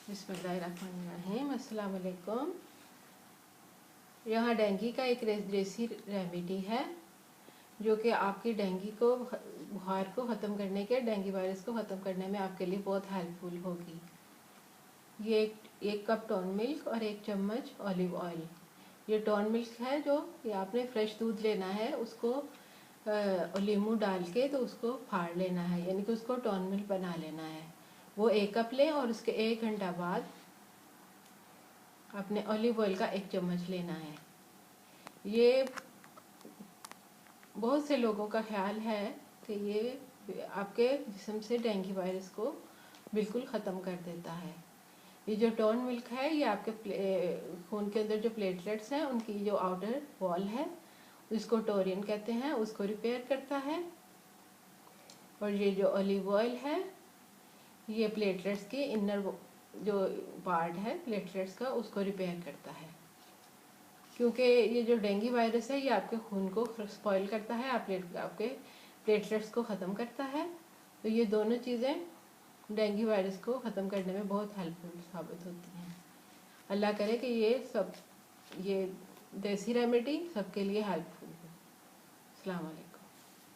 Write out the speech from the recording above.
बिस्मिल्लाहिर्रहमानिर्रहीम। अस्सलाम वालेकुम। यहाँ डेंगू का एक देसी रेमेडी है जो कि आपकी डेंगू को बुखार को ख़त्म करने के डेंगू वायरस को ख़त्म करने में आपके लिए बहुत हेल्पफुल होगी। ये एक कप टोन मिल्क और 1 चम्मच ऑलिव ऑयल। ये टोन मिल्क है जो ये आपने फ्रेश दूध लेना है, उसको नींबू डाल के तो उसको फाड़ लेना है, यानी कि उसको टोन मिल्क बना लेना है। वो 1 कप लें और उसके 1 घंटा बाद आपने ऑलिव ऑयल का 1 चम्मच लेना है। ये बहुत से लोगों का ख्याल है कि ये आपके जिस्म से डेंगू वायरस को बिल्कुल ख़त्म कर देता है। ये जो टोन मिल्क है ये आपके खून के अंदर जो प्लेटलेट्स हैं उनकी जो आउटर वॉल है उसको टोरिन कहते हैं, उसको रिपेयर करता है। और ये जो ऑलिव ऑयल है ये प्लेटलेट्स के इनर जो पार्ट है प्लेटलेट्स का उसको रिपेयर करता है, क्योंकि ये जो डेंगू वायरस है ये आपके खून को स्पॉइल करता है, आपके प्लेटलेट्स को ख़त्म करता है। तो ये दोनों चीज़ें डेंगू वायरस को ख़त्म करने में बहुत हेल्पफुल साबित होती हैं। अल्लाह करे कि ये देसी रेमेडी सबके लिए हेल्पफुल हो। अस्सलाम वालेकुम।